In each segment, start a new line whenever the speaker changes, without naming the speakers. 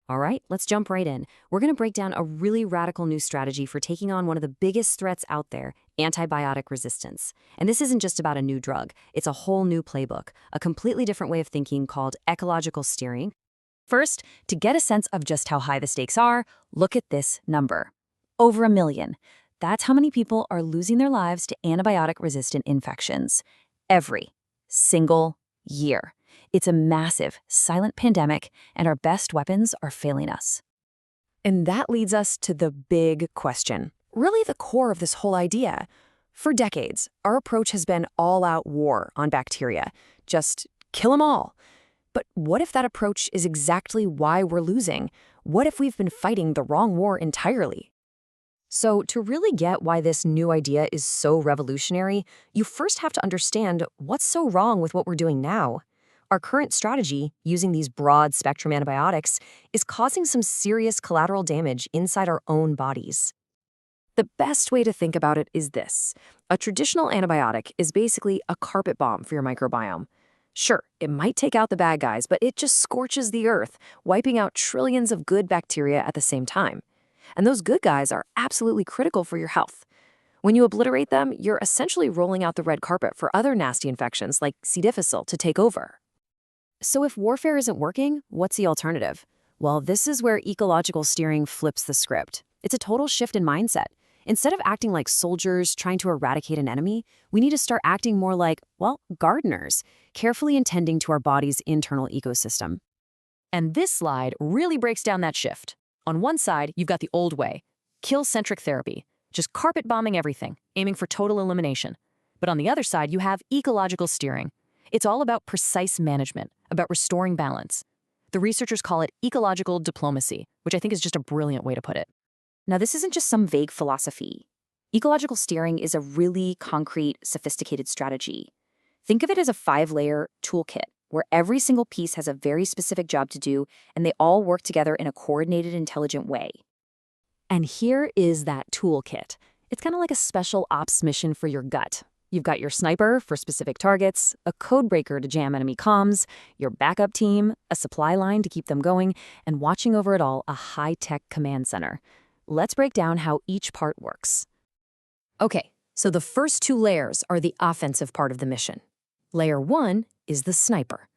All right, let's jump right in. We're going to break down a really radical new strategy for taking on one of the biggest threats out there, antibiotic resistance. And this isn't just about a new drug, it's a whole new playbook, a completely different way of thinking called ecological steering. First, to get a sense of just how high the stakes are, look at this number. Over 1 million. That's how many people are losing their lives to antibiotic-resistant infections every single year. It's a massive, silent pandemic, and our best weapons are failing us.
And that leads us to the big question, really the core of this whole idea. For decades, our approach has been all-out war on bacteria. Just kill them all. But what if that approach is exactly why we're losing? What if we've been fighting the wrong war entirely?
So to really get why this new idea is so revolutionary, you first have to understand what's so wrong with what we're doing now. Our current strategy, using these broad-spectrum antibiotics, is causing some serious collateral damage inside our own bodies.
The best way to think about it is this. A traditional antibiotic is basically a carpet bomb for your microbiome. Sure, it might take out the bad guys, but it just scorches the earth, wiping out trillions of good bacteria at the same time. And those good guys are absolutely critical for your health. When you obliterate them, you're essentially rolling out the red carpet for other nasty infections like C. difficile to take over.
So if warfare isn't working, what's the alternative? Well, this is where ecological steering flips the script. It's a total shift in mindset. Instead of acting like soldiers trying to eradicate an enemy, we need to start acting more like, well, gardeners, carefully attending to our body's internal ecosystem. And this slide really breaks down that shift. On one side, you've got the old way, kill-centric therapy, just carpet bombing everything, aiming for total elimination. But on the other side, you have ecological steering. It's all about precise management, about restoring balance. The researchers call it ecological diplomacy, which I think is just a brilliant way to put it. Now, this isn't just some vague philosophy. Ecological steering is a really concrete, sophisticated strategy. Think of it as a 5-layer toolkit, where every single piece has a very specific job to do, and they all work together in a coordinated, intelligent way. And here is that toolkit. It's kind of like a special ops mission for your gut. You've got your sniper for specific targets, a codebreaker to jam enemy comms, your backup team, a supply line to keep them going, and watching over it all, a high-tech command center. Let's break down how each part works. Okay, so the first 2 layers are the offensive part of the mission. Layer 1 is the sniper.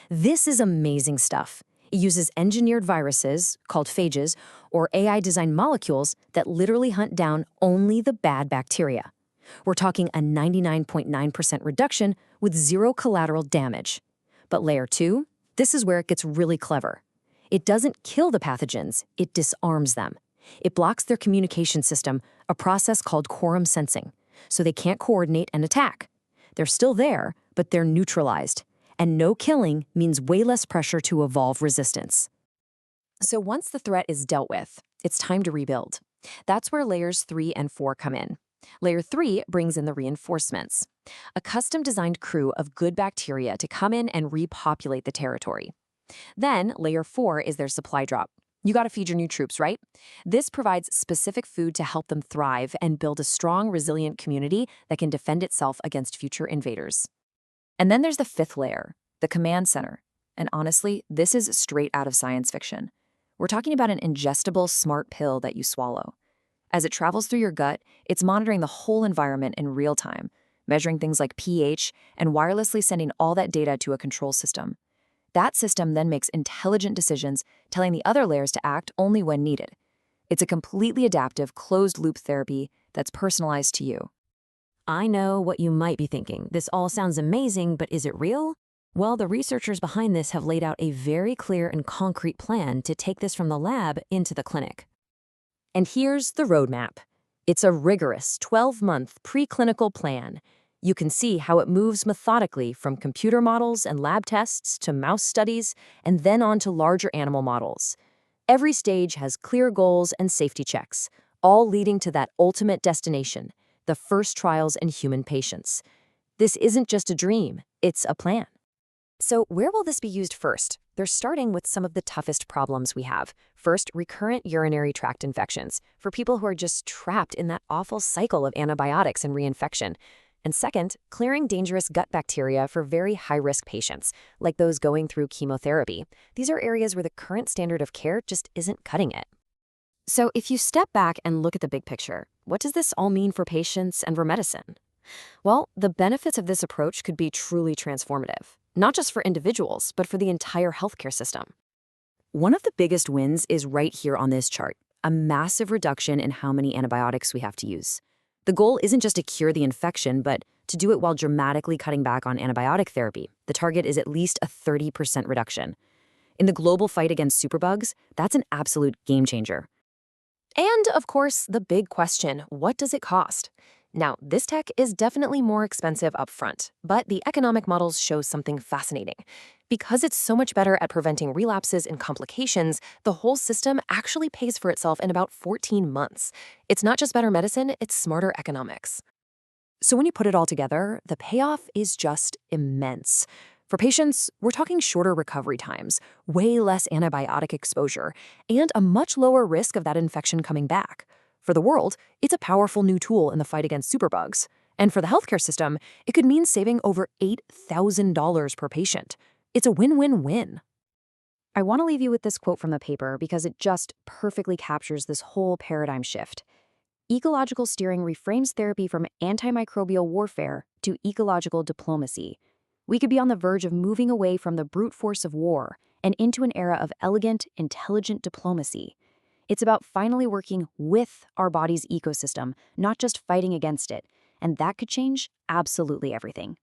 This is amazing stuff. It uses engineered viruses, called phages, or AI-designed molecules that literally hunt down only the bad bacteria. We're talking a 99.9% reduction with 0 collateral damage. But layer 2, this is where it gets really clever. It doesn't kill the pathogens, it disarms them. It blocks their communication system, a process called quorum sensing, so they can't coordinate and attack. They're still there, but they're neutralized. And no killing means way less pressure to evolve resistance. So once the threat is dealt with, it's time to rebuild. That's where layers 3 and 4 come in. Layer 3 brings in the reinforcements, a custom-designed crew of good bacteria to come in and repopulate the territory. Then, layer 4 is their supply drop. You gotta feed your new troops, right? This provides specific food to help them thrive and build a strong, resilient community that can defend itself against future invaders. And then there's the 5th layer, the command center. And honestly, this is straight out of science fiction. We're talking about an ingestible smart pill that you swallow. As it travels through your gut, it's monitoring the whole environment in real time, measuring things like pH and wirelessly sending all that data to a control system. That system then makes intelligent decisions, telling the other layers to act only when needed. It's a completely adaptive, closed-loop therapy that's personalized to you. I know what you might be thinking. This all sounds amazing, but is it real? Well, the researchers behind this have laid out a very clear and concrete plan to take this from the lab into the clinic. And here's the roadmap. It's a rigorous 12-month preclinical plan. You can see how it moves methodically from computer models and lab tests to mouse studies, and then on to larger animal models. Every stage has clear goals and safety checks, all leading to that ultimate destination, the first trials in human patients. This isn't just a dream, it's a plan. So where will this be used first? They're starting with some of the toughest problems we have. First, recurrent urinary tract infections, for people who are just trapped in that awful cycle of antibiotics and reinfection. And second, clearing dangerous gut bacteria for very high-risk patients, like those going through chemotherapy. These are areas where the current standard of care just isn't cutting it. So if you step back and look at the big picture, what does this all mean for patients and for medicine? Well, the benefits of this approach could be truly transformative, not just for individuals, but for the entire healthcare system. One of the biggest wins is right here on this chart, a massive reduction in how many antibiotics we have to use. The goal isn't just to cure the infection, but to do it while dramatically cutting back on antibiotic therapy. The target is at least a 30% reduction. In the global fight against superbugs, that's an absolute game changer.
And, of course, the big question, what does it cost? Now, this tech is definitely more expensive upfront, but the economic models show something fascinating. Because it's so much better at preventing relapses and complications, the whole system actually pays for itself in about 14 months. It's not just better medicine, it's smarter economics.
So when you put it all together, the payoff is just immense. For patients, we're talking shorter recovery times, way less antibiotic exposure, and a much lower risk of that infection coming back. For the world, it's a powerful new tool in the fight against superbugs. And for the healthcare system, it could mean saving over $8,000 per patient. It's a win-win-win. I want to leave you with this quote from the paper because it just perfectly captures this whole paradigm shift. Ecological steering reframes therapy from antimicrobial warfare to ecological diplomacy. We could be on the verge of moving away from the brute force of war and into an era of elegant, intelligent diplomacy. It's about finally working with our body's ecosystem, not just fighting against it. And that could change absolutely everything.